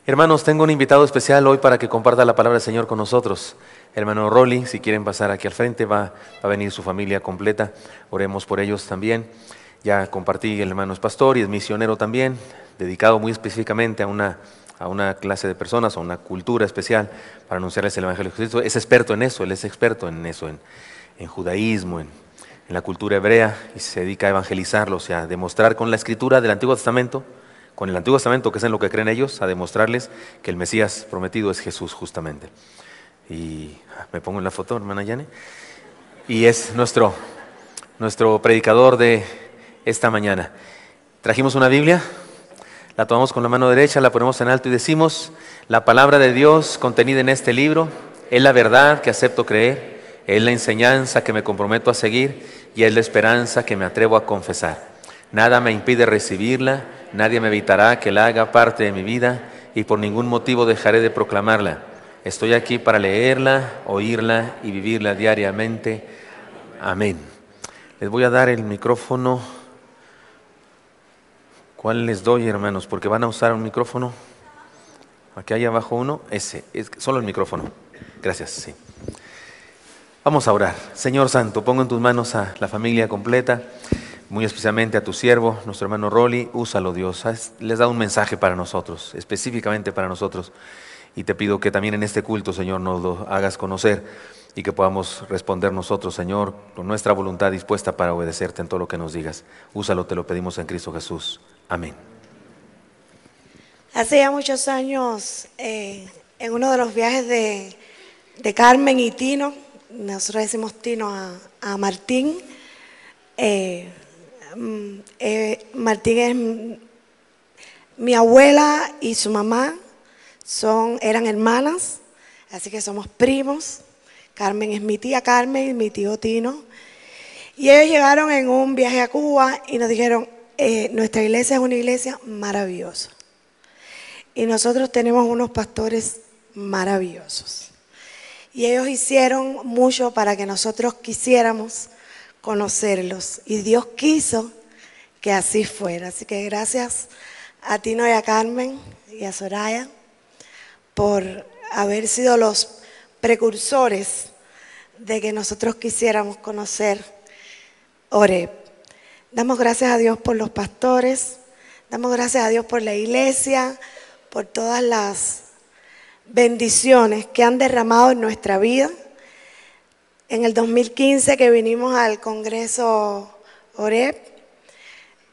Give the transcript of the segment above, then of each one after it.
Hermanos, tengo un invitado especial hoy para que comparta la palabra del Señor con nosotros. Hermano Rolly, si quieren pasar aquí al frente, va a venir su familia completa. Oremos por ellos también. Ya compartí, el hermano es pastor y es misionero también, dedicado muy específicamente a una clase de personas, a una cultura especial para anunciarles el Evangelio de Cristo. Es experto en eso, él es experto en eso, en judaísmo, en la cultura hebrea, y se dedica a evangelizarlos y a demostrar con la escritura del Antiguo Testamento, con el Antiguo Testamento, que es en lo que creen ellos, a demostrarles que el Mesías prometido es Jesús justamente. Y me pongo en la foto, hermana Yane. Y es nuestro predicador de esta mañana. Trajimos una Biblia, la tomamos con la mano derecha, la ponemos en alto y decimos: la palabra de Dios contenida en este libro es la verdad que acepto creer, es la enseñanza que me comprometo a seguir y es la esperanza que me atrevo a confesar. Nada me impide recibirla, nadie me evitará que la haga parte de mi vida y por ningún motivo dejaré de proclamarla. Estoy aquí para leerla, oírla y vivirla diariamente. Amén. Les voy a dar el micrófono. ¿Cuál les doy, hermanos? Porque van a usar un micrófono. Aquí hay abajo uno. Ese, es solo el micrófono. Gracias, sí. Vamos a orar. Señor Santo, pongo en tus manos a la familia completa, muy especialmente a tu siervo, nuestro hermano Rolly. Úsalo, Dios. Les da un mensaje para nosotros, específicamente para nosotros. Y te pido que también en este culto, Señor, nos lo hagas conocer y que podamos responder nosotros, Señor, con nuestra voluntad dispuesta para obedecerte en todo lo que nos digas. Úsalo, te lo pedimos en Cristo Jesús. Amén. Hace ya muchos años, en uno de los viajes de Carmen y Tino, nosotros decimos Tino a Martín. Martín es mi abuela y su mamá eran hermanas, así que somos primos. Carmen es mi tía Carmen y mi tío Tino. Y ellos llegaron en un viaje a Cuba y nos dijeron: nuestra iglesia es una iglesia maravillosa. Y nosotros tenemos unos pastores maravillosos. Y ellos hicieron mucho para que nosotros quisiéramos conocerlos. Y Dios quiso que así fuera. Así que gracias a Tino y a Carmen y a Soraya por haber sido los precursores de que nosotros quisiéramos conocer Oreb. Damos gracias a Dios por los pastores, damos gracias a Dios por la iglesia, por todas las bendiciones que han derramado en nuestra vida. En el 2015 que vinimos al Congreso Oreb,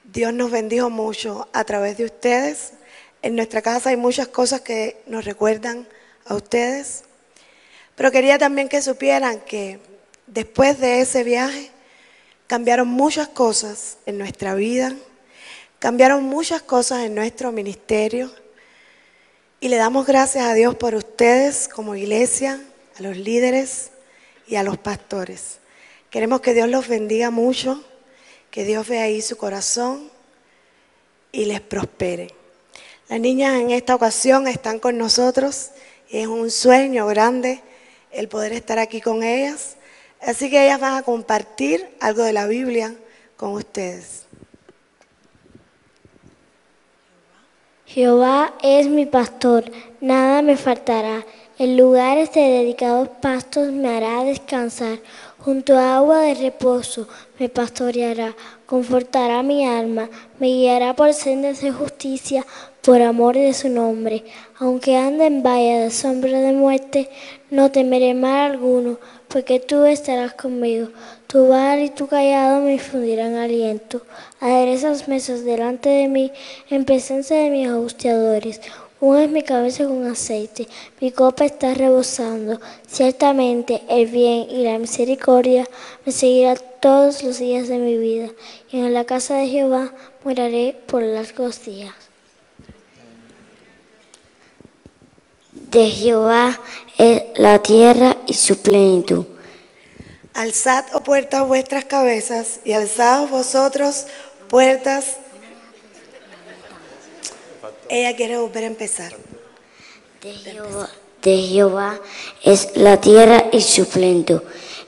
Dios nos bendijo mucho a través de ustedes. En nuestra casa hay muchas cosas que nos recuerdan a ustedes, pero quería también que supieran que después de ese viaje cambiaron muchas cosas en nuestra vida, cambiaron muchas cosas en nuestro ministerio, y le damos gracias a Dios por ustedes como iglesia, a los líderes y a los pastores. Queremos que Dios los bendiga mucho, que Dios vea ahí su corazón y les prospere. Las niñas en esta ocasión están con nosotros y es un sueño grande el poder estar aquí con ellas. Así que ellas van a compartir algo de la Biblia con ustedes. Jehová es mi pastor, nada me faltará. En lugares de dedicados pastos me hará descansar. Junto a agua de reposo me pastoreará, confortará mi alma, me guiará por sendas de justicia por amor de su nombre. Aunque ande en valle de sombra de muerte, no temeré mal alguno, porque tú estarás conmigo. Tu vara y tu cayado me infundirán aliento. Aderezas mesas delante de mí en presencia de mis angustiadores. Unges mi cabeza con aceite, mi copa está rebosando. Ciertamente el bien y la misericordia me seguirán todos los días de mi vida, y en la casa de Jehová moraré por largos días. De Jehová es la tierra y su plenitud. Alzad, oh puertas, vuestras cabezas, y alzaos vosotros, puertas. Ella quiere volver a empezar. De Jehová es la tierra y su plenitud,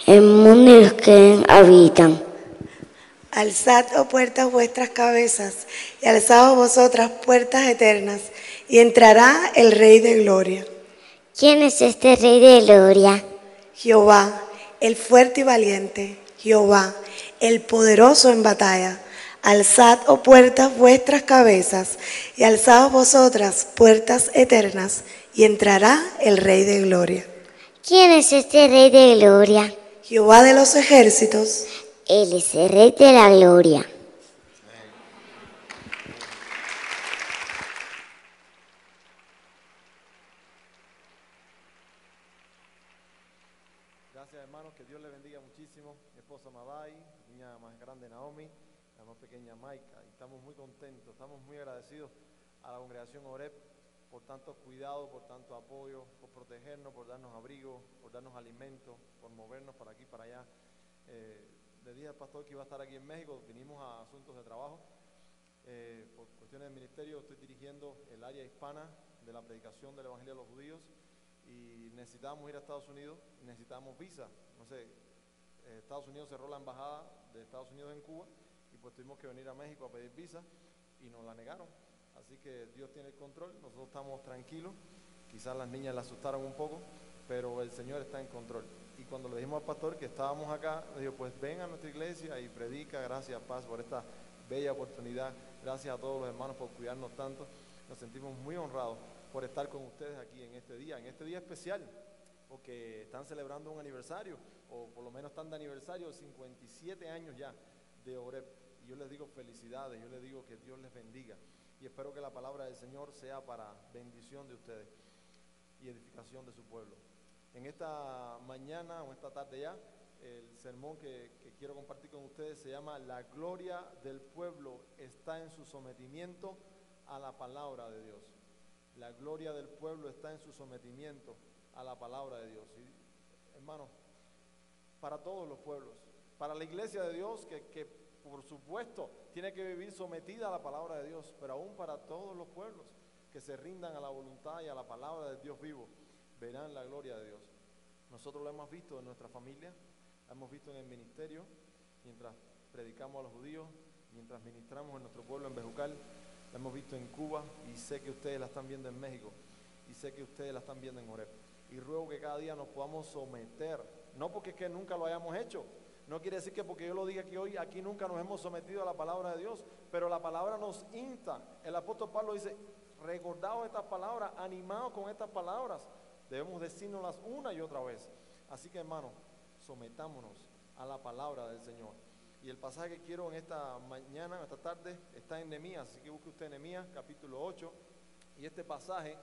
el mundo y los que en habitan. Alzad, oh puertas, vuestras cabezas, y alzaos vosotras, puertas eternas, y entrará el Rey de Gloria. ¿Quién es este Rey de Gloria? Jehová, el fuerte y valiente, Jehová, el poderoso en batalla. Alzad, oh puertas, vuestras cabezas, y alzaos vosotras, puertas eternas, y entrará el Rey de Gloria. ¿Quién es este Rey de Gloria? Jehová de los ejércitos. Él es el Rey de la Gloria. Gracias, hermanos, que Dios les bendiga muchísimo. Mi esposa Mabay, mi niña más grande Naomi, la más pequeña Maika. Y estamos muy contentos, estamos muy agradecidos a la congregación Oreb por tanto cuidado, por tanto apoyo, por protegernos, por darnos abrigo, por darnos alimento, por movernos para aquí, para allá. Le dije al pastor que iba a estar aquí en México, vinimos a asuntos de trabajo. Por cuestiones del ministerio estoy dirigiendo el área hispana de la predicación del Evangelio de los judíos y necesitábamos ir a Estados Unidos, necesitábamos visa. No sé, Estados Unidos cerró la embajada de Estados Unidos en Cuba y pues tuvimos que venir a México a pedir visa y nos la negaron. Así que Dios tiene el control, nosotros estamos tranquilos, quizás las niñas la asustaron un poco, pero el Señor está en control. Y cuando le dijimos al pastor que estábamos acá, le dijo, pues ven a nuestra iglesia y predica, gracias Paz por esta bella oportunidad, gracias a todos los hermanos por cuidarnos tanto, nos sentimos muy honrados por estar con ustedes aquí en este día especial, porque están celebrando un aniversario, o por lo menos están de aniversario, 57 años ya de Oreb, y yo les digo felicidades, yo les digo que Dios les bendiga, y espero que la palabra del Señor sea para bendición de ustedes y edificación de su pueblo. En esta mañana o esta tarde ya, el sermón que quiero compartir con ustedes se llama La gloria del pueblo está en su sometimiento a la palabra de Dios. La gloria del pueblo está en su sometimiento a la palabra de Dios. Y, hermano, para todos los pueblos, para la iglesia de Dios que por supuesto tiene que vivir sometida a la palabra de Dios, pero aún para todos los pueblos que se rindan a la voluntad y a la palabra del Dios vivo, verán la gloria de Dios. Nosotros lo hemos visto en nuestra familia, lo hemos visto en el ministerio, mientras predicamos a los judíos, mientras ministramos en nuestro pueblo en Bejucal, lo hemos visto en Cuba y sé que ustedes la están viendo en México y sé que ustedes la están viendo en Oreb. Y ruego que cada día nos podamos someter, no porque es que nunca lo hayamos hecho, no quiere decir que porque yo lo diga aquí hoy, aquí nunca nos hemos sometido a la palabra de Dios, pero la palabra nos insta. El apóstol Pablo dice, recordaos estas palabras, animados con estas palabras, debemos decírnoslas una y otra vez. Así que, hermanos, sometámonos a la palabra del Señor. Y el pasaje que quiero en esta mañana, en esta tarde, está en Nehemías, así que busque usted Nehemías, capítulo 8, y este pasaje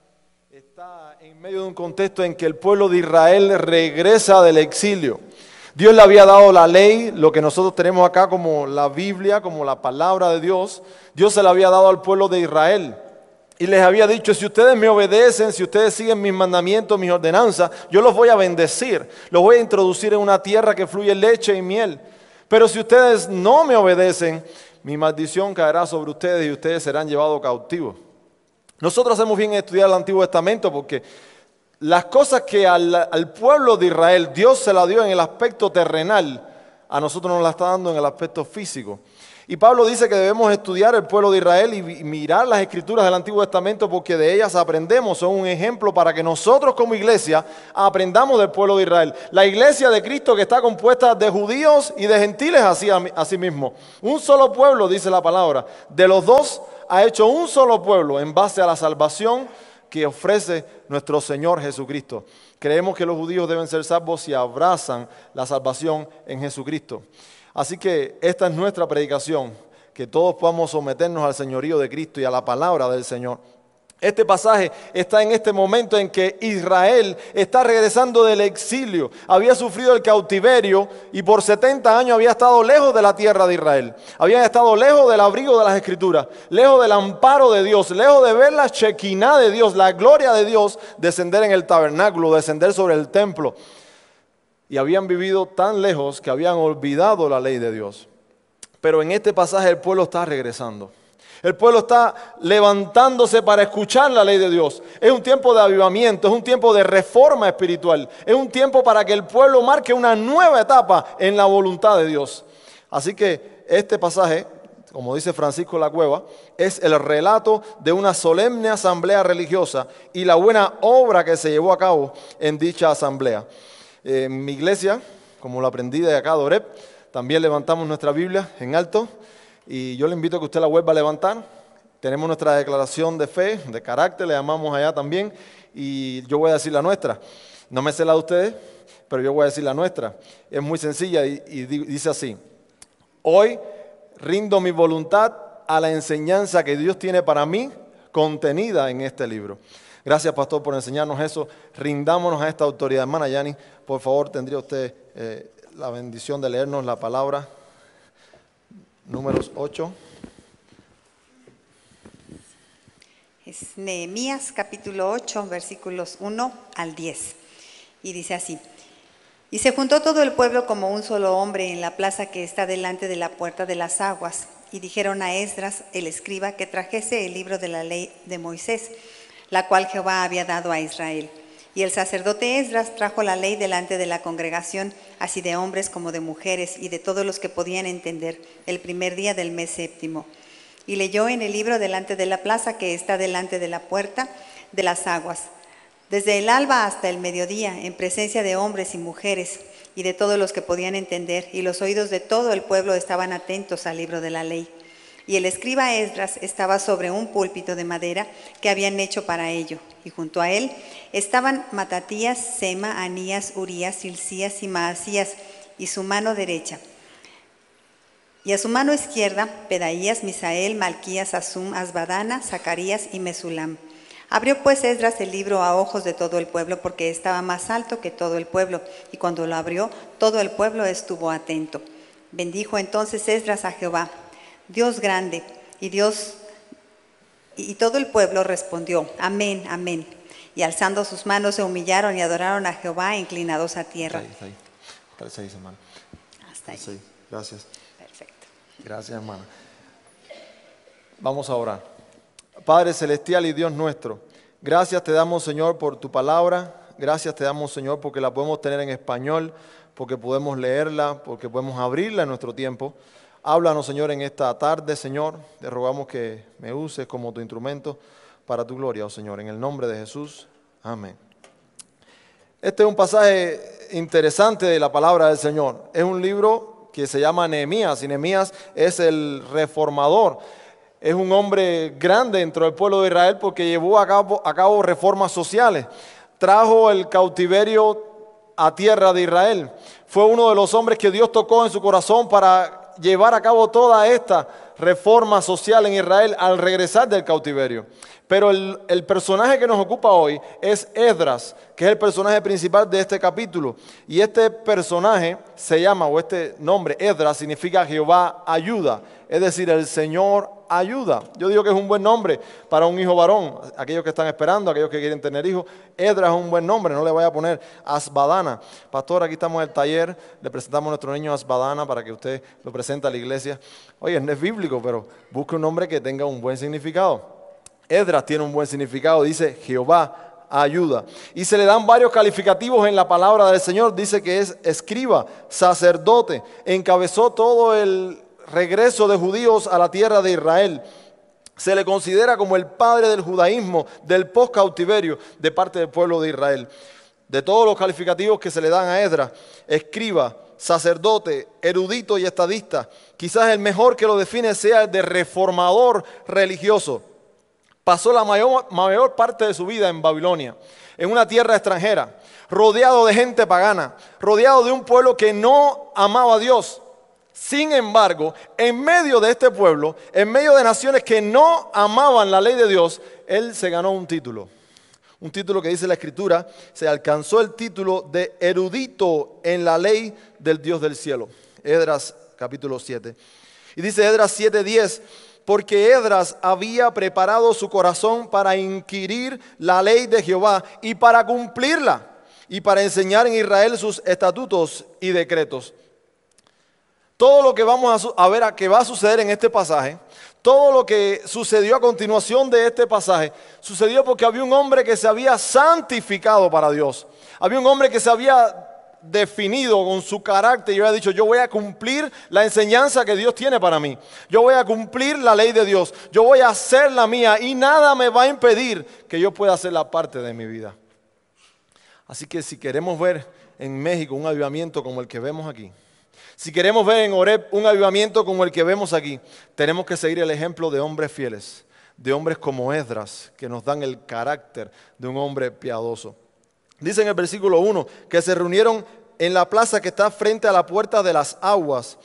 está en medio de un contexto en que el pueblo de Israel regresa del exilio. Dios le había dado la ley, lo que nosotros tenemos acá como la Biblia, como la palabra de Dios. Dios se la había dado al pueblo de Israel. Y les había dicho, si ustedes me obedecen, si ustedes siguen mis mandamientos, mis ordenanzas, yo los voy a bendecir. Los voy a introducir en una tierra que fluye leche y miel. Pero si ustedes no me obedecen, mi maldición caerá sobre ustedes y ustedes serán llevados cautivos. Nosotros hacemos bien en estudiar el Antiguo Testamento porque las cosas que al pueblo de Israel Dios se la dio en el aspecto terrenal, a nosotros nos la está dando en el aspecto físico. Y Pablo dice que debemos estudiar el pueblo de Israel y mirar las escrituras del Antiguo Testamento porque de ellas aprendemos, son un ejemplo para que nosotros como iglesia aprendamos del pueblo de Israel. La iglesia de Cristo que está compuesta de judíos y de gentiles así mismo. Un solo pueblo, dice la palabra. De los dos ha hecho un solo pueblo en base a la salvación que ofrece nuestro Señor Jesucristo. Creemos que los judíos deben ser salvos si abrazan la salvación en Jesucristo. Así que esta es nuestra predicación, que todos podamos someternos al señorío de Cristo y a la palabra del Señor. Este pasaje está en este momento en que Israel está regresando del exilio, había sufrido el cautiverio y por 70 años había estado lejos de la tierra de Israel. Habían estado lejos del abrigo de las Escrituras, lejos del amparo de Dios, lejos de ver la Shekinah de Dios, la gloria de Dios descender en el tabernáculo, descender sobre el templo. Y habían vivido tan lejos que habían olvidado la ley de Dios. Pero en este pasaje el pueblo está regresando. El pueblo está levantándose para escuchar la ley de Dios. Es un tiempo de avivamiento, es un tiempo de reforma espiritual. Es un tiempo para que el pueblo marque una nueva etapa en la voluntad de Dios. Así que este pasaje, como dice Francisco La Cueva, es el relato de una solemne asamblea religiosa y la buena obra que se llevó a cabo en dicha asamblea. En mi iglesia, como lo aprendí de acá de Oreb, también levantamos nuestra Biblia en alto y yo le invito a que usted la vuelva a levantar. Tenemos nuestra declaración de fe, de carácter, le llamamos allá también, y yo voy a decir la nuestra. No me sé la de ustedes, pero yo voy a decir la nuestra. Es muy sencilla y dice así: hoy rindo mi voluntad a la enseñanza que Dios tiene para mí contenida en este libro. Gracias, pastor, por enseñarnos eso. Rindámonos a esta autoridad. Hermana Yani, por favor, tendría usted la bendición de leernos la palabra. Números 8. Es Nehemías capítulo 8, versículos 1 al 10. Y dice así: y se juntó todo el pueblo como un solo hombre en la plaza que está delante de la puerta de las aguas. Y dijeron a Esdras, el escriba, que trajese el libro de la ley de Moisés, la cual Jehová había dado a Israel. Y el sacerdote Esdras trajo la ley delante de la congregación, así de hombres como de mujeres, y de todos los que podían entender, el primer día del mes séptimo. Y leyó en el libro delante de la plaza que está delante de la puerta de las aguas, desde el alba hasta el mediodía, en presencia de hombres y mujeres, y de todos los que podían entender, y los oídos de todo el pueblo estaban atentos al libro de la ley. Y el escriba Esdras estaba sobre un púlpito de madera que habían hecho para ello, y junto a él estaban Matatías, Sema, Anías, Urías, Hilcías y Maasías, y su mano derecha. Y a su mano izquierda, Pedaías, Misael, Malquías, Asum, Asbadana, Zacarías y Mesulam. Abrió pues Esdras el libro a ojos de todo el pueblo, porque estaba más alto que todo el pueblo, y cuando lo abrió, todo el pueblo estuvo atento. Bendijo entonces Esdras a Jehová, Dios grande, y todo el pueblo respondió, amén, amén. Y alzando sus manos se humillaron y adoraron a Jehová, inclinados a tierra. Está ahí. Hasta ahí, hermano. Hasta ahí. Sí, gracias. Perfecto. Gracias, hermana. Vamos a orar. Padre celestial y Dios nuestro, gracias te damos, Señor, por tu palabra. Gracias te damos, Señor, porque la podemos tener en español, porque podemos leerla, porque podemos abrirla en nuestro tiempo. Háblanos, Señor, en esta tarde, Señor. Te rogamos que me uses como tu instrumento para tu gloria, oh Señor. En el nombre de Jesús. Amén. Este es un pasaje interesante de la palabra del Señor. Es un libro que se llama Nehemías, y Nehemías es el reformador. Es un hombre grande dentro del pueblo de Israel porque llevó a cabo reformas sociales. Trajo el cautiverio a tierra de Israel. Fue uno de los hombres que Dios tocó en su corazón para llevar a cabo toda esta reforma social en Israel al regresar del cautiverio. Pero el personaje que nos ocupa hoy es Esdras, que es el personaje principal de este capítulo. Y este personaje se llama, o este nombre, Esdras, significa Jehová ayuda. Es decir, el Señor ayuda. Yo digo que es un buen nombre para un hijo varón. Aquellos que están esperando, aquellos que quieren tener hijos, Esdras es un buen nombre, no le vaya a poner Asbadana. Pastor, aquí estamos en el taller, le presentamos a nuestro niño Asbadana para que usted lo presente a la iglesia. Oye, no es bíblico, pero busque un nombre que tenga un buen significado. Esdras tiene un buen significado, dice Jehová ayuda. Y se le dan varios calificativos en la palabra del Señor. Dice que es escriba, sacerdote, encabezó todo el regreso de judíos a la tierra de Israel. Se le considera como el padre del judaísmo, del post-cautiverio de parte del pueblo de Israel. De todos los calificativos que se le dan a Esdras, escriba, sacerdote, erudito y estadista, quizás el mejor que lo define sea el de reformador religioso. Pasó la mayor parte de su vida en Babilonia, en una tierra extranjera, rodeado de gente pagana, rodeado de un pueblo que no amaba a Dios. Sin embargo, en medio de este pueblo, en medio de naciones que no amaban la ley de Dios, él se ganó un título. Un título que dice la Escritura, se alcanzó el título de erudito en la ley del Dios del cielo. Esdras capítulo 7. Y dice Esdras 7:10, porque Esdras había preparado su corazón para inquirir la ley de Jehová y para cumplirla, y para enseñar en Israel sus estatutos y decretos. Todo lo que vamos a ver que va a suceder en este pasaje, todo lo que sucedió a continuación de este pasaje, sucedió porque había un hombre que se había santificado para Dios. Había un hombre que se había definido con su carácter y hubiera dicho, yo voy a cumplir la enseñanza que Dios tiene para mí. Yo voy a cumplir la ley de Dios. Yo voy a hacer la mía y nada me va a impedir que yo pueda hacer la parte de mi vida. Así que si queremos ver en México un avivamiento como el que vemos aquí, si queremos ver en Oreb un avivamiento como el que vemos aquí, tenemos que seguir el ejemplo de hombres fieles, de hombres como Esdras, que nos dan el carácter de un hombre piadoso. Dice en el versículo 1 que se reunieron en la plaza que está frente a la puerta de las aguas.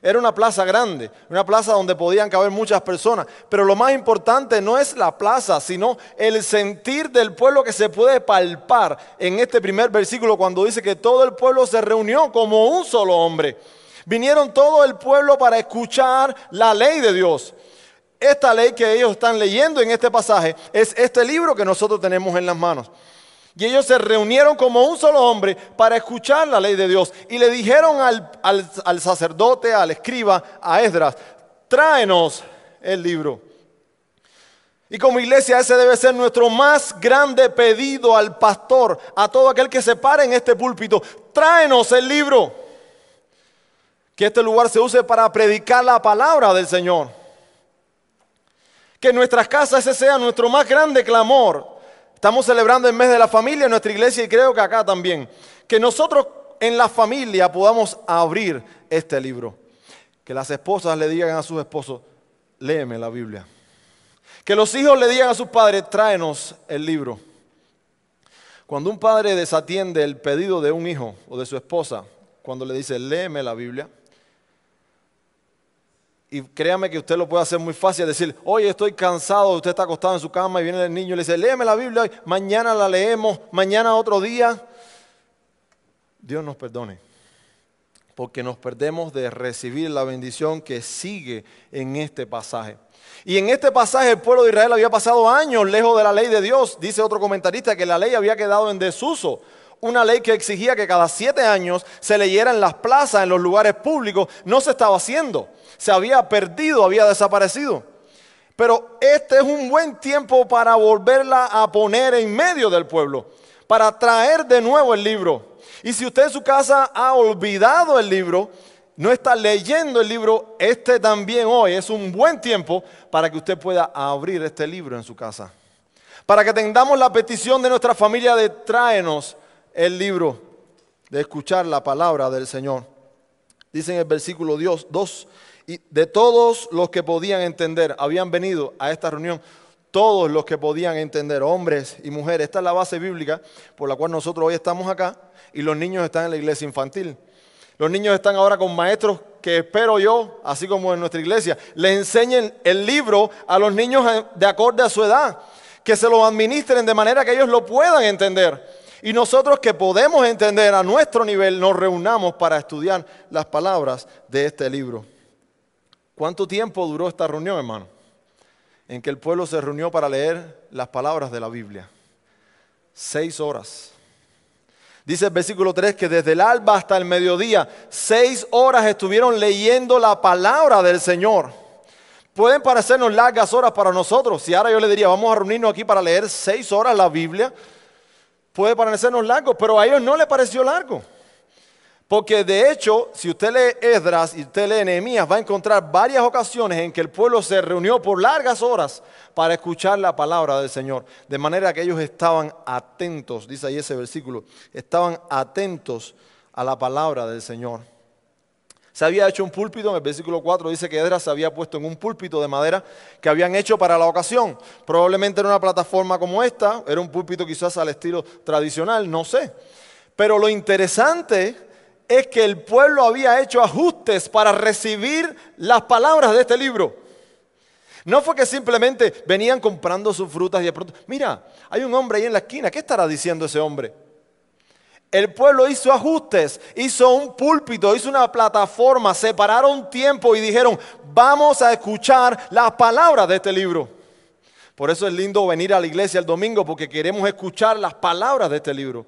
Era una plaza grande, una plaza donde podían caber muchas personas. Pero lo más importante no es la plaza, sino el sentir del pueblo que se puede palpar en este primer versículo cuando dice que todo el pueblo se reunió como un solo hombre. Vinieron todo el pueblo para escuchar la ley de Dios. Esta ley que ellos están leyendo en este pasaje es este libro que nosotros tenemos en las manos. Y ellos se reunieron como un solo hombre para escuchar la ley de Dios. Y le dijeron al sacerdote, al escriba, a Esdras, tráenos el libro. Y como iglesia ese debe ser nuestro más grande pedido al pastor, a todo aquel que se pare en este púlpito, tráenos el libro. Que este lugar se use para predicar la palabra del Señor. Que en nuestras casas ese sea nuestro más grande clamor. Estamos celebrando el mes de la familia en nuestra iglesia y creo que acá también. Que nosotros en la familia podamos abrir este libro. Que las esposas le digan a sus esposos, léeme la Biblia. Que los hijos le digan a sus padres, tráenos el libro. Cuando un padre desatiende el pedido de un hijo o de su esposa, cuando le dice, léeme la Biblia, y créame que usted lo puede hacer muy fácil, decir, oye, estoy cansado, usted está acostado en su cama y viene el niño y le dice, léeme la Biblia hoy, mañana la leemos, mañana otro día. Dios nos perdone, porque nos perdemos de recibir la bendición que sigue en este pasaje. Y en este pasaje el pueblo de Israel había pasado años lejos de la ley de Dios. Dice otro comentarista que la ley había quedado en desuso. Una ley que exigía que cada 7 años se leyera en las plazas, en los lugares públicos, no se estaba haciendo. Se había perdido, había desaparecido. Pero este es un buen tiempo para volverla a poner en medio del pueblo, para traer de nuevo el libro. Y si usted en su casa ha olvidado el libro, no está leyendo el libro, este también hoy es un buen tiempo para que usted pueda abrir este libro en su casa. Para que tengamos la petición de nuestra familia de tráenos el libro, de escuchar la palabra del Señor. Dice en el versículo 2, y de todos los que podían entender, habían venido a esta reunión, todos los que podían entender, hombres y mujeres. Esta es la base bíblica por la cual nosotros hoy estamos acá y los niños están en la iglesia infantil. Los niños están ahora con maestros que espero yo, así como en nuestra iglesia, le enseñen el libro a los niños de acorde a su edad, que se lo administren de manera que ellos lo puedan entender. Y nosotros que podemos entender a nuestro nivel, nos reunamos para estudiar las palabras de este libro. ¿Cuánto tiempo duró esta reunión, hermano? En que el pueblo se reunió para leer las palabras de la Biblia. 6 horas. Dice el versículo 3 que desde el alba hasta el mediodía, 6 horas estuvieron leyendo la palabra del Señor. Pueden parecernos largas horas para nosotros. Si ahora yo le diría, vamos a reunirnos aquí para leer 6 horas la Biblia, puede parecernos largo, pero a ellos no les pareció largo. Porque de hecho, si usted lee Esdras y usted lee Nehemías, va a encontrar varias ocasiones en que el pueblo se reunió por largas horas para escuchar la palabra del Señor. De manera que ellos estaban atentos, dice ahí ese versículo, estaban atentos a la palabra del Señor. Se había hecho un púlpito, en el versículo 4 dice que Esdras se había puesto en un púlpito de madera que habían hecho para la ocasión. Probablemente era una plataforma como esta, era un púlpito quizás al estilo tradicional, no sé. Pero lo interesante es que el pueblo había hecho ajustes para recibir las palabras de este libro. No fue que simplemente venían comprando sus frutas y de pronto, mira, hay un hombre ahí en la esquina, ¿qué estará diciendo ese hombre? El pueblo hizo ajustes, hizo un púlpito, hizo una plataforma, separaron tiempo y dijeron, vamos a escuchar las palabras de este libro. Por eso es lindo venir a la iglesia el domingo, porque queremos escuchar las palabras de este libro.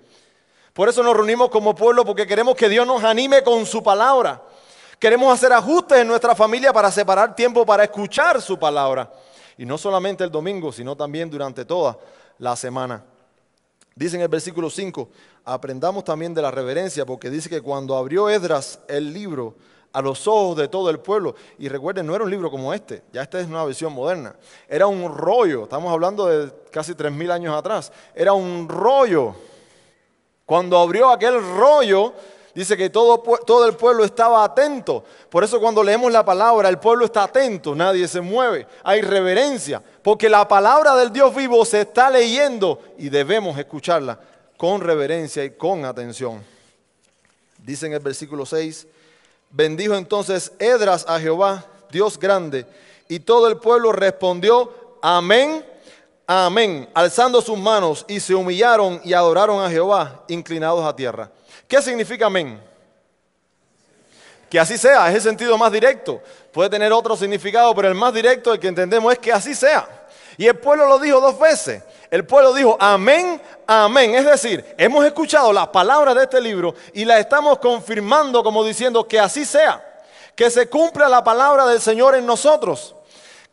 Por eso nos reunimos como pueblo, porque queremos que Dios nos anime con su palabra. Queremos hacer ajustes en nuestra familia para separar tiempo para escuchar su palabra. Y no solamente el domingo, sino también durante toda la semana. Dice en el versículo 5, aprendamos también de la reverencia, porque dice que cuando abrió Esdras el libro a los ojos de todo el pueblo, y recuerden, no era un libro como este, ya esta es una versión moderna, era un rollo, estamos hablando de casi 3000 años atrás, era un rollo. Cuando abrió aquel rollo, dice que todo el pueblo estaba atento. Por eso cuando leemos la palabra, el pueblo está atento, nadie se mueve, hay reverencia, porque la palabra del Dios vivo se está leyendo y debemos escucharla con reverencia y con atención. Dice en el versículo 6, bendijo entonces Esdras a Jehová, Dios grande, y todo el pueblo respondió, amén, amén, alzando sus manos, y se humillaron y adoraron a Jehová, inclinados a tierra. ¿Qué significa amén? Que así sea, es el sentido más directo. Puede tener otro significado, pero el más directo, el que entendemos, es que así sea. Y el pueblo lo dijo 2 veces. El pueblo dijo amén, amén. Es decir, hemos escuchado las palabras de este libro y las estamos confirmando como diciendo que así sea. Que se cumpla la palabra del Señor en nosotros.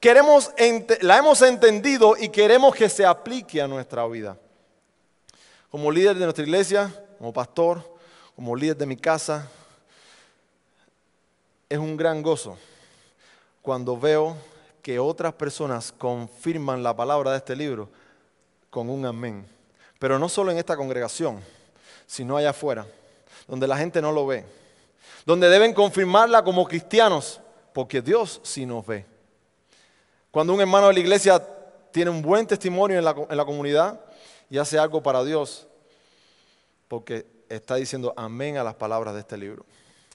La hemos entendido y queremos que se aplique a nuestra vida. Como líder de nuestra iglesia, como pastor, como líder de mi casa, es un gran gozo cuando veo que otras personas confirman la palabra de este libro con un amén. Pero no solo en esta congregación, sino allá afuera, donde la gente no lo ve, donde deben confirmarla como cristianos, porque Dios sí nos ve. Cuando un hermano de la iglesia tiene un buen testimonio en la comunidad y hace algo para Dios, porque está diciendo amén a las palabras de este libro.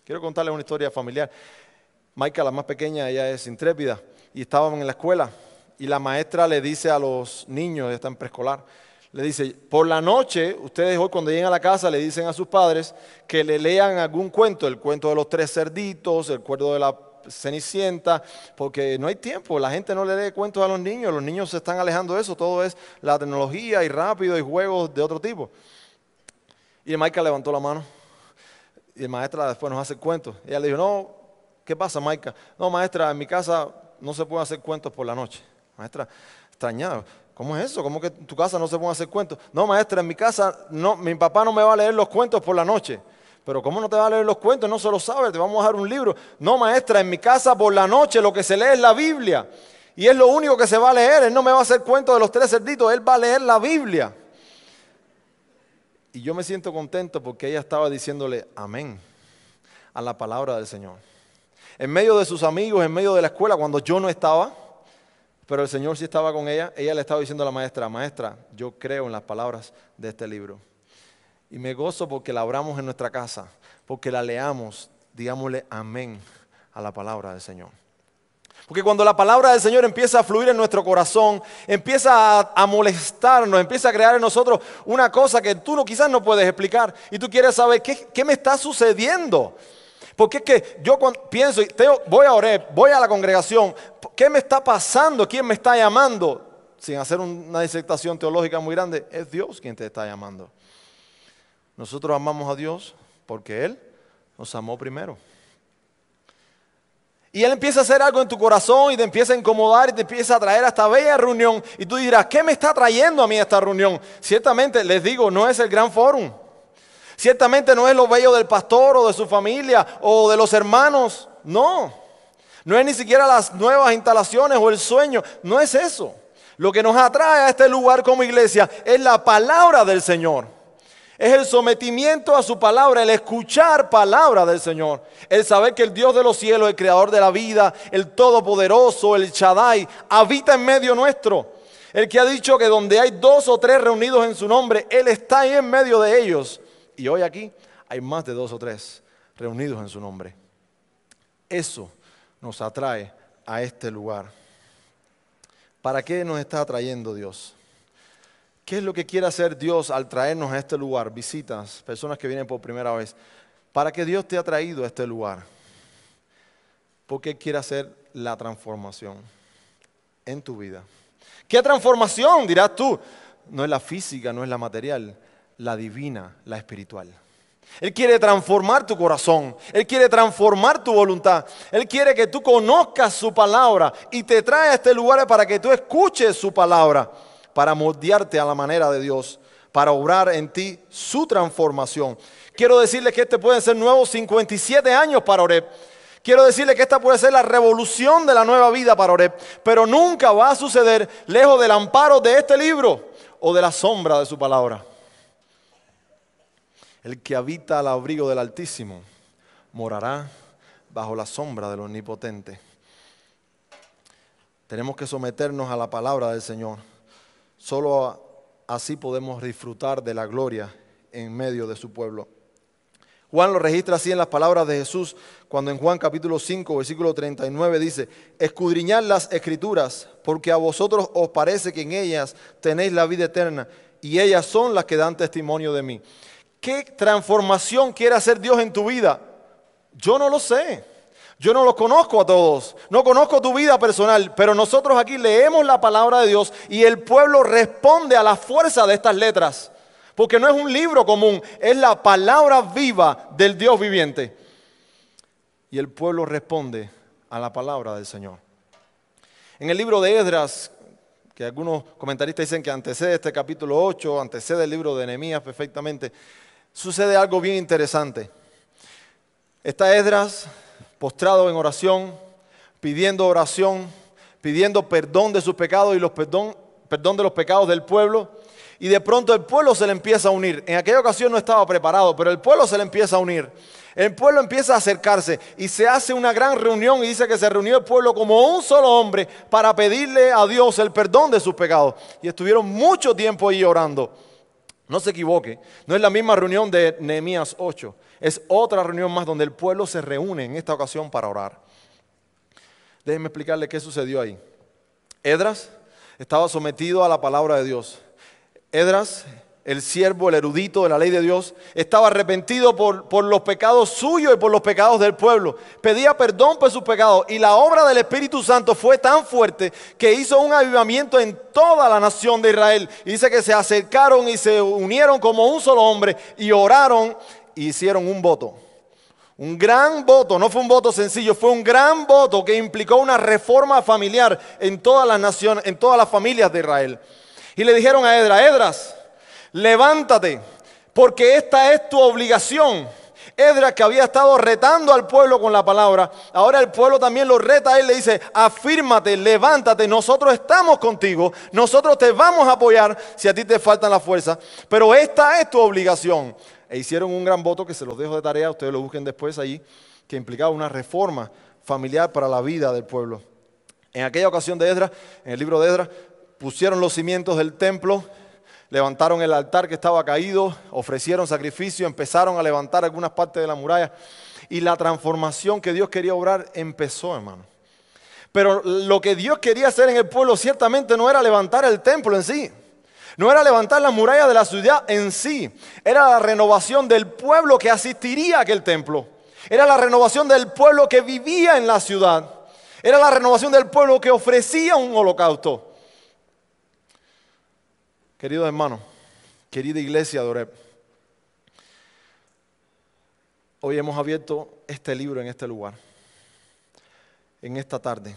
Quiero contarles una historia familiar. Maika, la más pequeña, ella es intrépida y estaban en la escuela y la maestra le dice a los niños, ella está en preescolar, le dice, por la noche, ustedes hoy cuando lleguen a la casa le dicen a sus padres que le lean algún cuento, el cuento de los 3 cerditos, el cuento de la Cenicienta, porque no hay tiempo, la gente no le lee cuentos a los niños se están alejando de eso, todo es la tecnología y rápido y juegos de otro tipo. Y Maika levantó la mano y la maestra después nos hace cuentos. Ella le dijo, no, ¿qué pasa, Maika? No, maestra, en mi casa no se pueden hacer cuentos por la noche. Maestra, extrañada, ¿cómo es eso? ¿Cómo que en tu casa no se pueden hacer cuentos? No, maestra, en mi casa no, mi papá no me va a leer los cuentos por la noche. Pero ¿cómo no te va a leer los cuentos? No se lo sabe, te vamos a dar un libro. No, maestra, en mi casa por la noche lo que se lee es la Biblia. Y es lo único que se va a leer. Él no me va a hacer cuentos de los 3 cerditos, él va a leer la Biblia. Y yo me siento contento porque ella estaba diciéndole amén a la palabra del Señor. En medio de sus amigos, en medio de la escuela, cuando yo no estaba, pero el Señor sí estaba con ella, ella le estaba diciendo a la maestra, maestra, yo creo en las palabras de este libro. Y me gozo porque la abramos en nuestra casa, porque la leamos, digámosle amén a la palabra del Señor. Porque cuando la palabra del Señor empieza a fluir en nuestro corazón, empieza a molestarnos, empieza a crear en nosotros una cosa que tú quizás no puedes explicar. Y tú quieres saber qué me está sucediendo. Porque es que yo cuando pienso, voy a orar, voy a la congregación, ¿qué me está pasando? ¿Quién me está llamando? Sin hacer una disertación teológica muy grande, es Dios quien te está llamando. Nosotros amamos a Dios porque Él nos amó primero. Y Él empieza a hacer algo en tu corazón y te empieza a incomodar y te empieza a traer a esta bella reunión. Y tú dirás, ¿qué me está trayendo a mí a esta reunión? Ciertamente, les digo, no es el gran fórum. Ciertamente no es lo bello del pastor o de su familia o de los hermanos. No, no es ni siquiera las nuevas instalaciones o el sueño. No es eso. Lo que nos atrae a este lugar como iglesia es la palabra del Señor. Es el sometimiento a su palabra, el escuchar palabra del Señor. El saber que el Dios de los cielos, el creador de la vida, el todopoderoso, el Shaddai, habita en medio nuestro. El que ha dicho que donde hay 2 o 3 reunidos en su nombre, Él está ahí en medio de ellos. Y hoy aquí hay más de 2 o 3 reunidos en su nombre. Eso nos atrae a este lugar. ¿Para qué nos está atrayendo Dios? ¿Qué es lo que quiere hacer Dios al traernos a este lugar? Visitas, personas que vienen por primera vez. ¿Para qué Dios te ha traído a este lugar? Porque quiere hacer la transformación en tu vida. ¿Qué transformación? Dirás tú. No es la física, no es la material, la divina, la espiritual. Él quiere transformar tu corazón. Él quiere transformar tu voluntad. Él quiere que tú conozcas su palabra y te trae a este lugar para que tú escuches su palabra, para moldearte a la manera de Dios, para obrar en ti su transformación. Quiero decirle que este pueden ser nuevos 57 años para Oreb. Quiero decirle que esta puede ser la revolución de la nueva vida para Oreb, pero nunca va a suceder lejos del amparo de este libro o de la sombra de su palabra. El que habita al abrigo del Altísimo morará bajo la sombra del Omnipotente. Tenemos que someternos a la palabra del Señor. Solo así podemos disfrutar de la gloria en medio de su pueblo. Juan lo registra así en las palabras de Jesús, cuando en Juan capítulo 5, versículo 39 dice: escudriñad las Escrituras, porque a vosotros os parece que en ellas tenéis la vida eterna, y ellas son las que dan testimonio de mí. ¿Qué transformación quiere hacer Dios en tu vida? Yo no lo sé. Yo no los conozco a todos. No conozco tu vida personal, pero nosotros aquí leemos la palabra de Dios y el pueblo responde a la fuerza de estas letras. Porque no es un libro común, es la palabra viva del Dios viviente. Y el pueblo responde a la palabra del Señor. En el libro de Esdras, que algunos comentaristas dicen que antecede este capítulo 8, antecede el libro de Nehemías perfectamente, sucede algo bien interesante. Está Esdras postrado en oración, pidiendo oración, pidiendo perdón de sus pecados y perdón de los pecados del pueblo. Y de pronto el pueblo se le empieza a unir. En aquella ocasión no estaba preparado, pero el pueblo se le empieza a unir. El pueblo empieza a acercarse y se hace una gran reunión y dice que se reunió el pueblo como un solo hombre para pedirle a Dios el perdón de sus pecados. Y estuvieron mucho tiempo ahí orando. No se equivoque, no es la misma reunión de Nehemías 8. Es otra reunión más donde el pueblo se reúne en esta ocasión para orar. Déjenme explicarle qué sucedió ahí. Esdras estaba sometido a la palabra de Dios. Esdras, el siervo, el erudito de la ley de Dios, estaba arrepentido por los pecados suyos y por los pecados del pueblo. Pedía perdón por sus pecados y la obra del Espíritu Santo fue tan fuerte que hizo un avivamiento en toda la nación de Israel. Y dice que se acercaron y se unieron como un solo hombre y oraron y hicieron un voto. Un gran voto, no fue un voto sencillo, fue un gran voto que implicó una reforma familiar en todas las naciones, en todas las familias de Israel. Y le dijeron a Esdras: Esdras, levántate, porque esta es tu obligación. Esdras, que había estado retando al pueblo con la palabra, ahora el pueblo también lo reta a él, le dice: afírmate, levántate, nosotros estamos contigo, nosotros te vamos a apoyar si a ti te faltan las fuerzas, pero esta es tu obligación. E hicieron un gran voto que se los dejo de tarea, ustedes lo busquen después allí, que implicaba una reforma familiar para la vida del pueblo. En aquella ocasión de Esdras, en el libro de Esdras, pusieron los cimientos del templo, levantaron el altar que estaba caído, ofrecieron sacrificio, empezaron a levantar algunas partes de la muralla y la transformación que Dios quería obrar empezó, hermano. Pero lo que Dios quería hacer en el pueblo ciertamente no era levantar el templo en sí, no era levantar las murallas de la ciudad en sí, era la renovación del pueblo que asistiría a aquel templo, era la renovación del pueblo que vivía en la ciudad, era la renovación del pueblo que ofrecía un holocausto. Queridos hermanos, querida iglesia de Oreb, hoy hemos abierto este libro en este lugar, en esta tarde.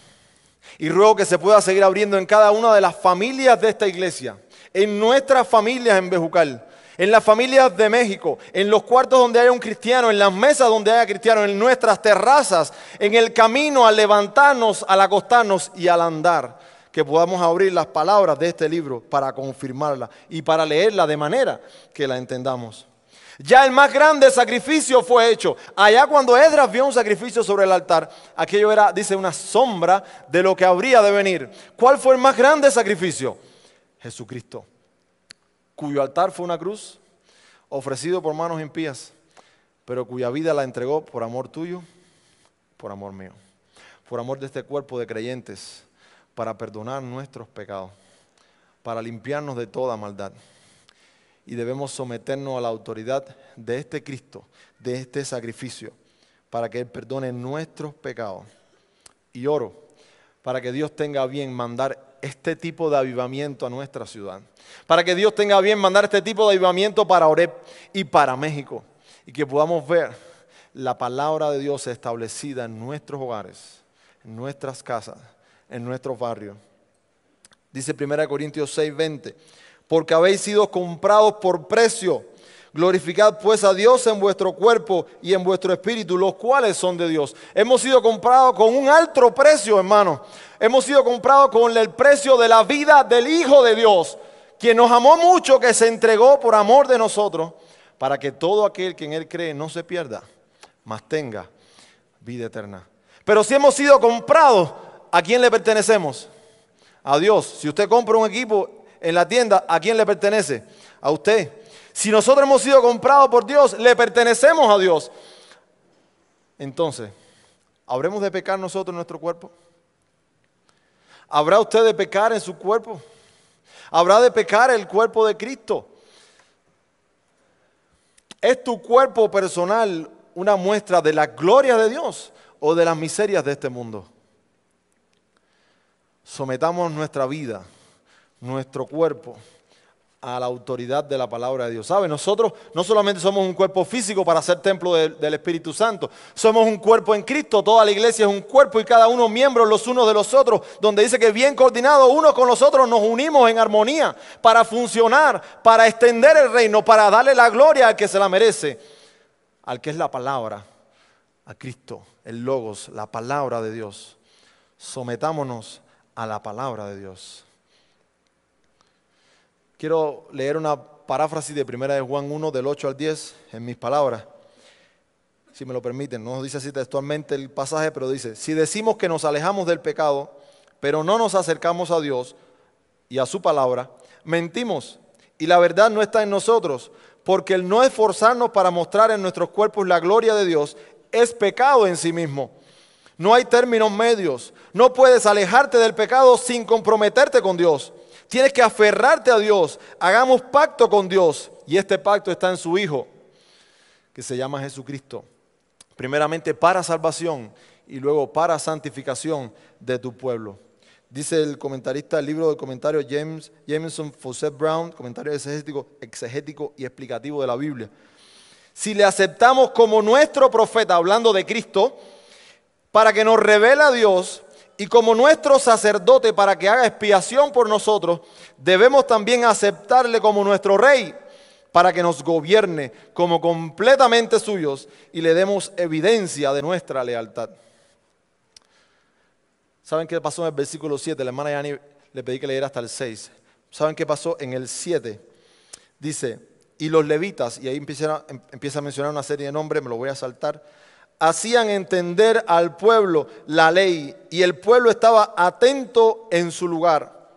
Y ruego que se pueda seguir abriendo en cada una de las familias de esta iglesia, en nuestras familias en Bejucal, en las familias de México, en los cuartos donde haya un cristiano, en las mesas donde haya cristianos, en nuestras terrazas, en el camino al levantarnos, al acostarnos y al andar. Que podamos abrir las palabras de este libro para confirmarla y para leerla de manera que la entendamos. Ya el más grande sacrificio fue hecho. Allá cuando Esdras vio un sacrificio sobre el altar, aquello era, dice, una sombra de lo que habría de venir. ¿Cuál fue el más grande sacrificio? Jesucristo, cuyo altar fue una cruz, ofrecido por manos impías, pero cuya vida la entregó por amor tuyo, por amor mío, por amor de este cuerpo de creyentes, para perdonar nuestros pecados, para limpiarnos de toda maldad. Y debemos someternos a la autoridad de este Cristo, de este sacrificio, para que Él perdone nuestros pecados. Y oro para que Dios tenga a bien mandar este tipo de avivamiento a nuestra ciudad, para que Dios tenga a bien mandar este tipo de avivamiento para Oreb y para México, y que podamos ver la palabra de Dios establecida en nuestros hogares, en nuestras casas, en nuestros barrios. Dice 1 Corintios 6:20, porque habéis sido comprados por precio. Glorificad pues a Dios en vuestro cuerpo y en vuestro espíritu, los cuales son de Dios. Hemos sido comprados con un alto precio, hermano. Hemos sido comprados con el precio de la vida del Hijo de Dios, quien nos amó mucho, que se entregó por amor de nosotros, para que todo aquel que en Él cree no se pierda, mas tenga vida eterna. Pero si hemos sido comprados, ¿a quién le pertenecemos? A Dios. Si usted compra un equipo en la tienda, ¿a quién le pertenece? A usted. Si nosotros hemos sido comprados por Dios, le pertenecemos a Dios. Entonces, ¿habremos de pecar nosotros en nuestro cuerpo? ¿Habrá usted de pecar en su cuerpo? ¿Habrá de pecar el cuerpo de Cristo? ¿Es tu cuerpo personal una muestra de la gloria de Dios o de las miserias de este mundo? Sometamos nuestra vida, nuestro cuerpo, a la autoridad de la palabra de Dios. ¿Sabe? Nosotros no solamente somos un cuerpo físico para ser templo del Espíritu Santo, somos un cuerpo en Cristo. Toda la iglesia es un cuerpo y cada uno miembros los unos de los otros, donde dice que bien coordinados unos con los otros nos unimos en armonía para funcionar, para extender el reino, para darle la gloria al que se la merece, al que es la palabra, a Cristo, el Logos, la palabra de Dios. Sometámonos a la palabra de Dios. Quiero leer una paráfrasis de 1 de Juan 1, del 8 al 10, en mis palabras, si me lo permiten. No dice así textualmente el pasaje, pero dice: si decimos que nos alejamos del pecado, pero no nos acercamos a Dios y a su palabra, mentimos, y la verdad no está en nosotros, porque el no esforzarnos para mostrar en nuestros cuerpos la gloria de Dios es pecado en sí mismo. No hay términos medios. No puedes alejarte del pecado sin comprometerte con Dios. Tienes que aferrarte a Dios. Hagamos pacto con Dios. Y este pacto está en su Hijo, que se llama Jesucristo. Primeramente para salvación y luego para santificación de tu pueblo. Dice el comentarista del libro de comentario Jameson Fawcett Brown, comentario exegético y explicativo de la Biblia. Si le aceptamos como nuestro profeta, hablando de Cristo, para que nos revele a Dios, y como nuestro sacerdote para que haga expiación por nosotros, debemos también aceptarle como nuestro rey para que nos gobierne como completamente suyos y le demos evidencia de nuestra lealtad. ¿Saben qué pasó en el versículo 7? La hermana Yani le pedí que leyera hasta el 6. ¿Saben qué pasó en el 7? Dice: y los levitas, y ahí empieza a mencionar una serie de nombres, me lo voy a saltar, hacían entender al pueblo la ley, y el pueblo estaba atento en su lugar.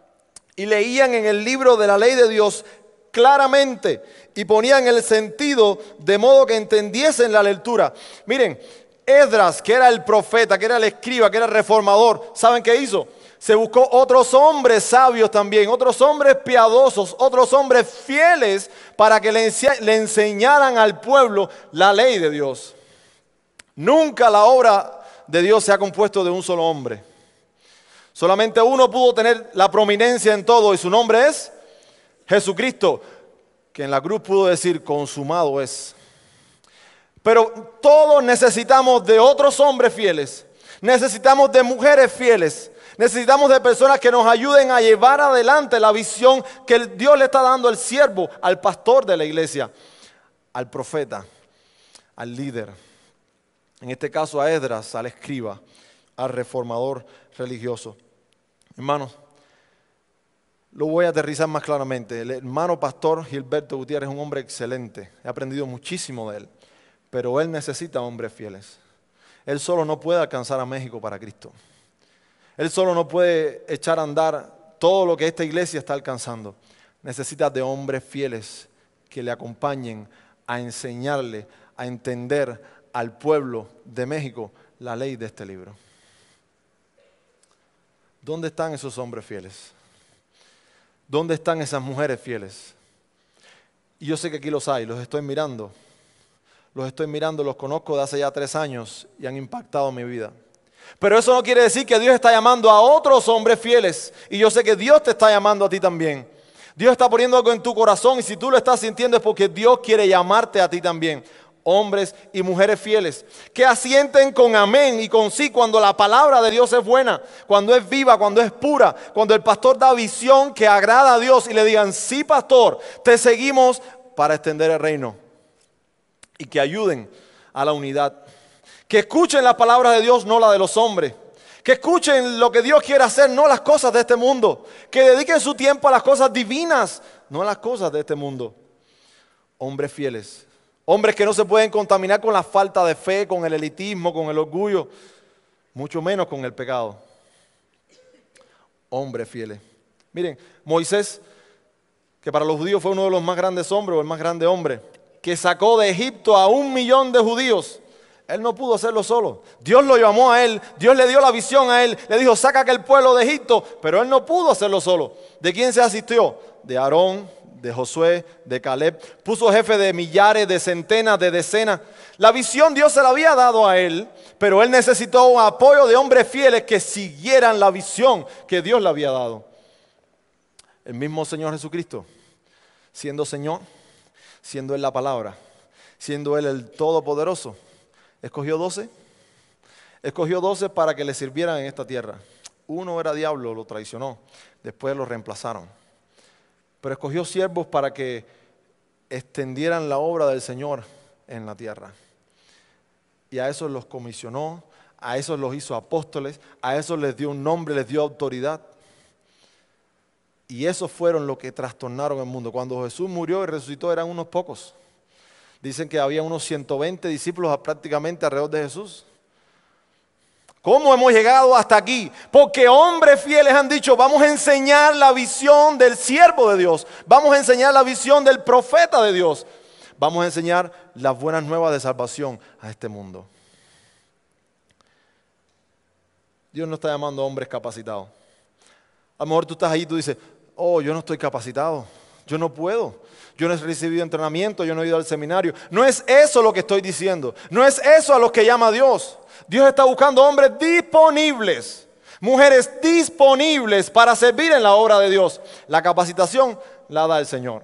Y leían en el libro de la ley de Dios claramente, y ponían el sentido de modo que entendiesen la lectura. Miren, Esdras, que era el profeta, que era el escriba, que era el reformador, ¿saben qué hizo? Se buscó otros hombres sabios también, otros hombres piadosos, otros hombres fieles, para que le enseñaran al pueblo la ley de Dios. Nunca la obra de Dios se ha compuesto de un solo hombre. Solamente uno pudo tener la prominencia en todo, y su nombre es Jesucristo, que en la cruz pudo decir: consumado es. Pero todos necesitamos de otros hombres fieles, necesitamos de mujeres fieles, necesitamos de personas que nos ayuden a llevar adelante la visión que Dios le está dando al siervo, al pastor de la iglesia, al profeta, al líder. En este caso a Esdras, al escriba, al reformador religioso. Hermanos, lo voy a aterrizar más claramente. El hermano pastor Gilberto Gutiérrez es un hombre excelente. He aprendido muchísimo de él. Pero él necesita hombres fieles. Él solo no puede alcanzar a México para Cristo. Él solo no puede echar a andar todo lo que esta iglesia está alcanzando. Necesita de hombres fieles que le acompañen a enseñarle, a entender al pueblo de México la ley de este libro. ¿Dónde están esos hombres fieles? ¿Dónde están esas mujeres fieles? Y yo sé que aquí los hay, los estoy mirando. Los conozco de hace ya 3 años y han impactado mi vida. Pero eso no quiere decir que Dios está llamando a otros hombres fieles. Y yo sé que Dios te está llamando a ti también. Dios está poniendo algo en tu corazón, y si tú lo estás sintiendo es porque Dios quiere llamarte a ti también. hombres y mujeres fieles, que asienten con amén y con sí cuando la palabra de Dios es buena, cuando es viva, cuando es pura, cuando el pastor da visión que agrada a Dios y le digan, sí pastor, te seguimos para extender el reino. Y que ayuden a la unidad. Que escuchen la palabra de Dios, no la de los hombres. Que escuchen lo que Dios quiere hacer, no las cosas de este mundo. Que dediquen su tiempo a las cosas divinas, no a las cosas de este mundo. Hombres fieles. Hombres que no se pueden contaminar con la falta de fe, con el elitismo, con el orgullo, mucho menos con el pecado. Hombres fieles. Miren, Moisés, que para los judíos fue uno de los más grandes hombres o el más grande hombre, que sacó de Egipto a 1 millón de judíos. Él no pudo hacerlo solo. Dios lo llamó a él, Dios le dio la visión a él, le dijo, saca aquel pueblo de Egipto, pero él no pudo hacerlo solo. ¿De quién se asistió? De Aarón, de Josué, de Caleb. Puso jefe de millares, de centenas, de decenas. La visión Dios se la había dado a él, pero él necesitó un apoyo de hombres fieles que siguieran la visión que Dios le había dado. El mismo Señor Jesucristo, siendo Señor, siendo Él la palabra, siendo Él el Todopoderoso, escogió 12. Escogió 12 para que le sirvieran en esta tierra. Uno era diablo, lo traicionó, después lo reemplazaron. Pero escogió siervos para que extendieran la obra del Señor en la tierra. Y a esos los comisionó, a esos los hizo apóstoles, a esos les dio un nombre, les dio autoridad. Y esos fueron los que trastornaron el mundo. Cuando Jesús murió y resucitó eran unos pocos. Dicen que había unos 120 discípulos prácticamente alrededor de Jesús. ¿Cómo hemos llegado hasta aquí? Porque hombres fieles han dicho, vamos a enseñar la visión del siervo de Dios. Vamos a enseñar la visión del profeta de Dios. Vamos a enseñar las buenas nuevas de salvación a este mundo. Dios no está llamando a hombres capacitados. A lo mejor tú estás ahí y tú dices, oh, yo no estoy capacitado, yo no puedo, yo no he recibido entrenamiento, yo no he ido al seminario. No es eso lo que estoy diciendo, no es eso a lo que llama Dios. Dios está buscando hombres disponibles, mujeres disponibles para servir en la obra de Dios. La capacitación la da el Señor.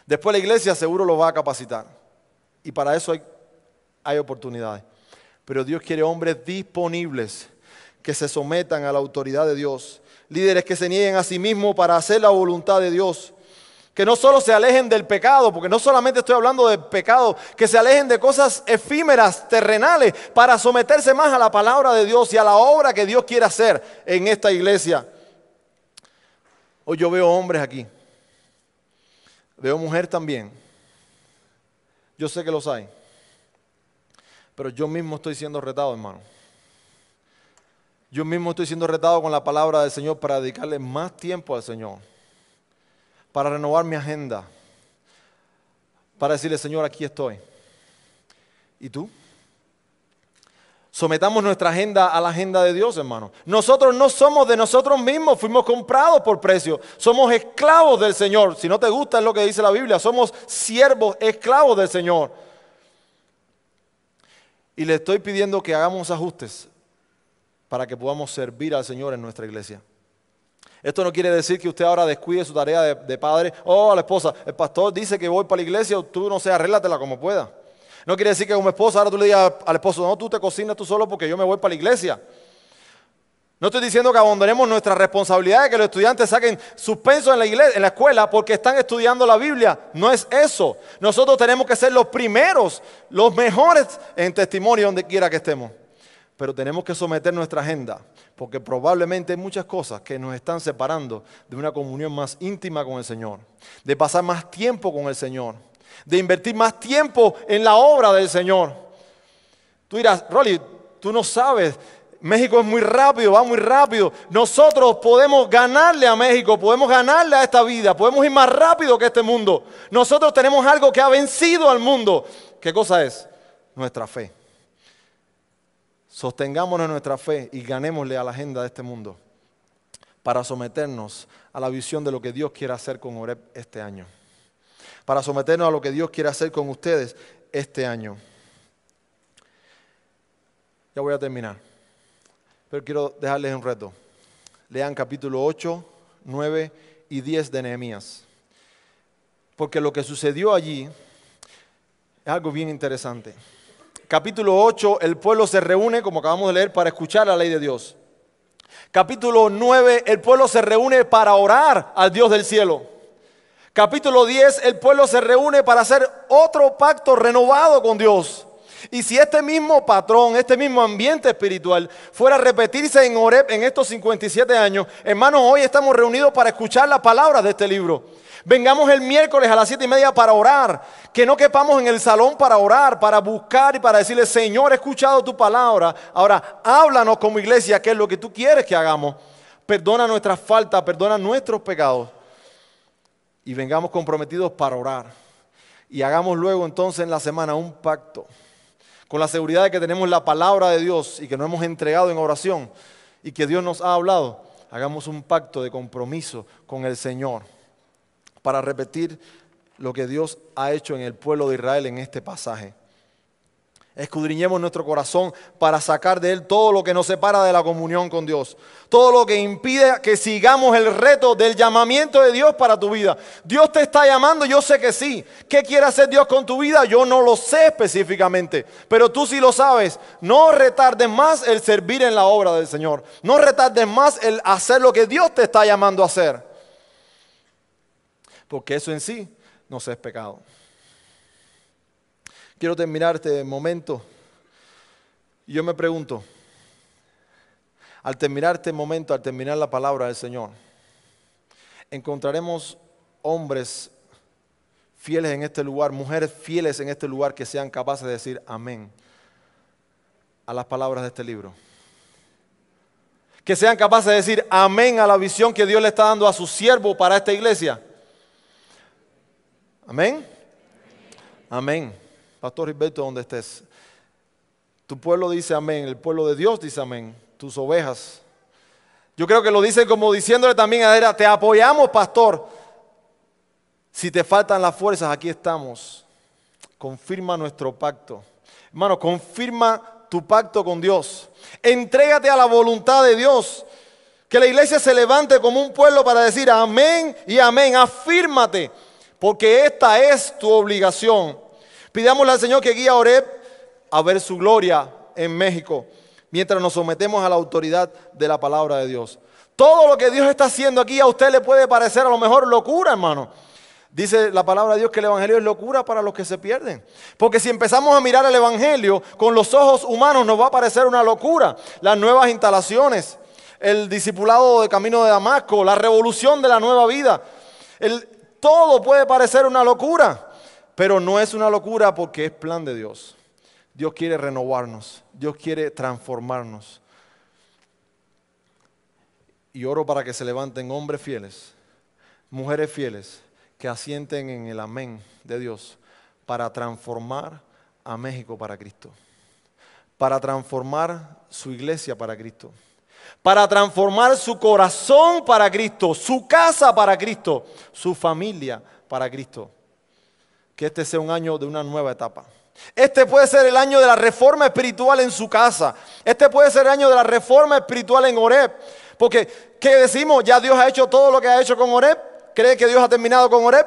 Después la iglesia seguro lo va a capacitar y para eso hay oportunidades. Pero Dios quiere hombres disponibles que se sometan a la autoridad de Dios. Líderes que se nieguen a sí mismos para hacer la voluntad de Dios. Que no solo se alejen del pecado, porque no solamente estoy hablando del pecado, que se alejen de cosas efímeras, terrenales, para someterse más a la palabra de Dios y a la obra que Dios quiere hacer en esta iglesia. Hoy yo veo hombres aquí. Veo mujeres también. Yo sé que los hay. Pero yo mismo estoy siendo retado, hermano. Yo mismo estoy siendo retado con la palabra del Señor para dedicarle más tiempo al Señor. Para renovar mi agenda. Para decirle, Señor, aquí estoy. ¿Y tú? Sometamos nuestra agenda a la agenda de Dios, hermano. Nosotros no somos de nosotros mismos, fuimos comprados por precio. Somos esclavos del Señor. Si no te gusta es lo que dice la Biblia, somos siervos, esclavos del Señor. Y le estoy pidiendo que hagamos ajustes para que podamos servir al Señor en nuestra iglesia. Esto no quiere decir que usted ahora descuide su tarea de padre. Oh, a la esposa, el pastor dice que voy para la iglesia, tú no sé, arréglatela como pueda. No quiere decir que como esposa ahora tú le digas al esposo, no, tú te cocinas tú solo porque yo me voy para la iglesia. No estoy diciendo que abandonemos nuestra responsabilidad de que los estudiantes saquen suspenso en la iglesia, en la escuela porque están estudiando la Biblia. No es eso. Nosotros tenemos que ser los primeros, los mejores en testimonio donde quiera que estemos. Pero tenemos que someter nuestra agenda, porque probablemente hay muchas cosas que nos están separando de una comunión más íntima con el Señor, de pasar más tiempo con el Señor, de invertir más tiempo en la obra del Señor. Tú dirás, Rolly, tú no sabes, México es muy rápido, va muy rápido. Nosotros podemos ganarle a México, podemos ganarle a esta vida, podemos ir más rápido que este mundo. Nosotros tenemos algo que ha vencido al mundo. ¿Qué cosa es? Nuestra fe. Sostengámonos en nuestra fe y ganémosle a la agenda de este mundo para someternos a la visión de lo que Dios quiere hacer con Oreb este año. Para someternos a lo que Dios quiere hacer con ustedes este año. Ya voy a terminar, pero quiero dejarles un reto. Lean capítulo 8, 9 y 10 de Nehemías. Porque lo que sucedió allí es algo bien interesante. Capítulo 8, el pueblo se reúne, como acabamos de leer, para escuchar la ley de Dios. Capítulo 9, el pueblo se reúne para orar al Dios del cielo. Capítulo 10, el pueblo se reúne para hacer otro pacto renovado con Dios. Y si este mismo patrón, este mismo ambiente espiritual fuera a repetirse en Horeb en estos 57 años, hermanos, hoy estamos reunidos para escuchar las palabras de este libro. Vengamos el miércoles a las 7:30 para orar, que no quepamos en el salón para orar, para buscar y para decirle, Señor, he escuchado tu palabra, ahora háblanos como iglesia, qué es lo que tú quieres que hagamos. Perdona nuestras faltas, perdona nuestros pecados y vengamos comprometidos para orar. Y hagamos luego entonces en la semana un pacto, con la seguridad de que tenemos la palabra de Dios y que nos hemos entregado en oración y que Dios nos ha hablado. Hagamos un pacto de compromiso con el Señor para repetir lo que Dios ha hecho en el pueblo de Israel en este pasaje. Escudriñemos nuestro corazón para sacar de él todo lo que nos separa de la comunión con Dios. Todo lo que impide que sigamos el reto del llamamiento de Dios para tu vida. Dios te está llamando, yo sé que sí. ¿Qué quiere hacer Dios con tu vida? Yo no lo sé específicamente, pero tú sí lo sabes. No retardes más el servir en la obra del Señor. No retardes más el hacer lo que Dios te está llamando a hacer. Porque eso en sí no es pecado. Quiero terminar este momento y yo me pregunto, al terminar este momento, al terminar la palabra del Señor, ¿encontraremos hombres fieles en este lugar, mujeres fieles en este lugar que sean capaces de decir amén a las palabras de este libro? Que sean capaces de decir amén a la visión que Dios le está dando a su siervo para esta iglesia. Amén. Amén. Pastor Gilberto, donde estés, tu pueblo dice amén, el pueblo de Dios dice amén, tus ovejas. Yo creo que lo dicen como diciéndole también a Adela, te apoyamos, pastor. Si te faltan las fuerzas, aquí estamos. Confirma nuestro pacto. Hermano, confirma tu pacto con Dios. Entrégate a la voluntad de Dios. Que la iglesia se levante como un pueblo para decir amén y amén. Afírmate, porque esta es tu obligación. Pidámosle al Señor que guíe a Horeb a ver su gloria en México, mientras nos sometemos a la autoridad de la palabra de Dios. Todo lo que Dios está haciendo aquí a usted le puede parecer a lo mejor locura, hermano. Dice la palabra de Dios que el evangelio es locura para los que se pierden. Porque si empezamos a mirar el evangelio con los ojos humanos nos va a parecer una locura. Las nuevas instalaciones, el discipulado de camino de Damasco, la revolución de la nueva vida. Todo puede parecer una locura. Pero no es una locura porque es plan de Dios. Dios quiere renovarnos. Dios quiere transformarnos. Y oro para que se levanten hombres fieles, mujeres fieles, que asienten en el amén de Dios para transformar a México para Cristo. Para transformar su iglesia para Cristo. Para transformar su corazón para Cristo. Su casa para Cristo. Su familia para Cristo. Que este sea un año de una nueva etapa. Este puede ser el año de la reforma espiritual en su casa. Este puede ser el año de la reforma espiritual en Horeb. Porque, ¿qué decimos? ¿Ya Dios ha hecho todo lo que ha hecho con Horeb? ¿Cree que Dios ha terminado con Horeb?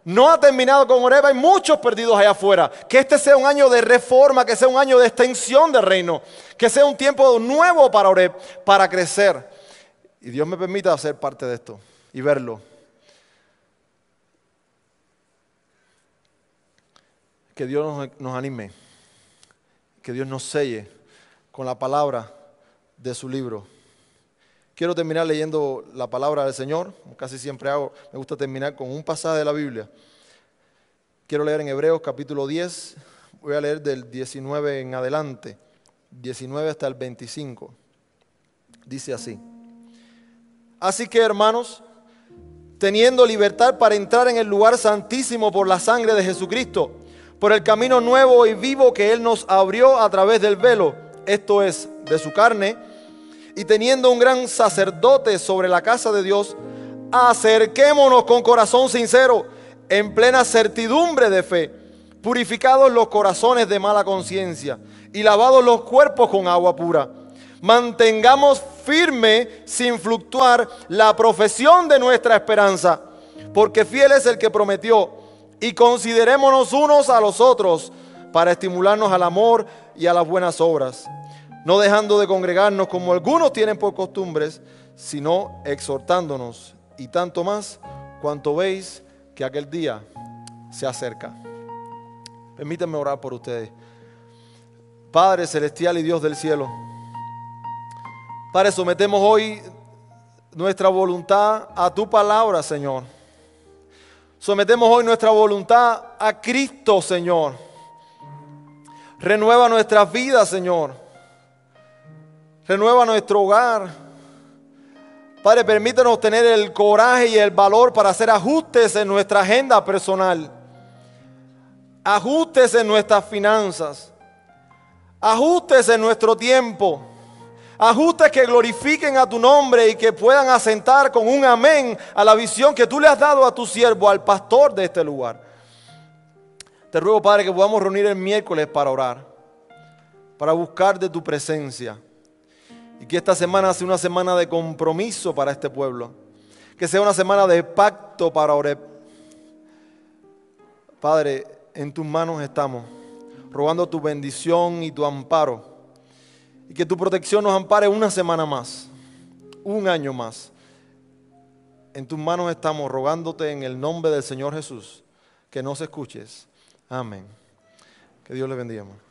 No ha terminado con Horeb. Hay muchos perdidos allá afuera. Que este sea un año de reforma, que sea un año de extensión del reino. Que sea un tiempo nuevo para Horeb, para crecer. Y Dios me permita ser parte de esto y verlo. Que Dios nos anime, que Dios nos selle con la palabra de su libro. Quiero terminar leyendo la palabra del Señor, como casi siempre hago, me gusta terminar con un pasaje de la Biblia. Quiero leer en Hebreos capítulo 10, voy a leer del 19 en adelante, 19 hasta el 25. Dice así: así que, hermanos, teniendo libertad para entrar en el lugar santísimo por la sangre de Jesucristo, por el camino nuevo y vivo que Él nos abrió a través del velo, esto es, de su carne, y teniendo un gran sacerdote sobre la casa de Dios, acerquémonos con corazón sincero, en plena certidumbre de fe, purificados los corazones de mala conciencia y lavados los cuerpos con agua pura. Mantengamos firme, sin fluctuar, la profesión de nuestra esperanza, porque fiel es el que prometió. y considerémonos unos a los otros para estimularnos al amor y a las buenas obras, no dejando de congregarnos como algunos tienen por costumbres, sino exhortándonos, y tanto más cuanto veis que aquel día se acerca. Permítanme orar por ustedes. Padre celestial y Dios del cielo, Padre, sometemos hoy nuestra voluntad a tu palabra, Señor. Sometemos hoy nuestra voluntad a Cristo, Señor. Renueva nuestras vidas, Señor. Renueva nuestro hogar. Padre, permítanos tener el coraje y el valor para hacer ajustes en nuestra agenda personal. Ajustes en nuestras finanzas. Ajustes en nuestro tiempo. Ajustes que glorifiquen a tu nombre y que puedan asentar con un amén a la visión que tú le has dado a tu siervo, al pastor de este lugar. Te ruego, Padre, que podamos reunir el miércoles para orar, para buscar de tu presencia. Y que esta semana sea una semana de compromiso para este pueblo. Que sea una semana de pacto para Oreb. Padre, en tus manos estamos, rogando tu bendición y tu amparo. Y que tu protección nos ampare una semana más, un año más. En tus manos estamos, rogándote en el nombre del Señor Jesús, que nos escuches. Amén. Que Dios le bendiga, hermano.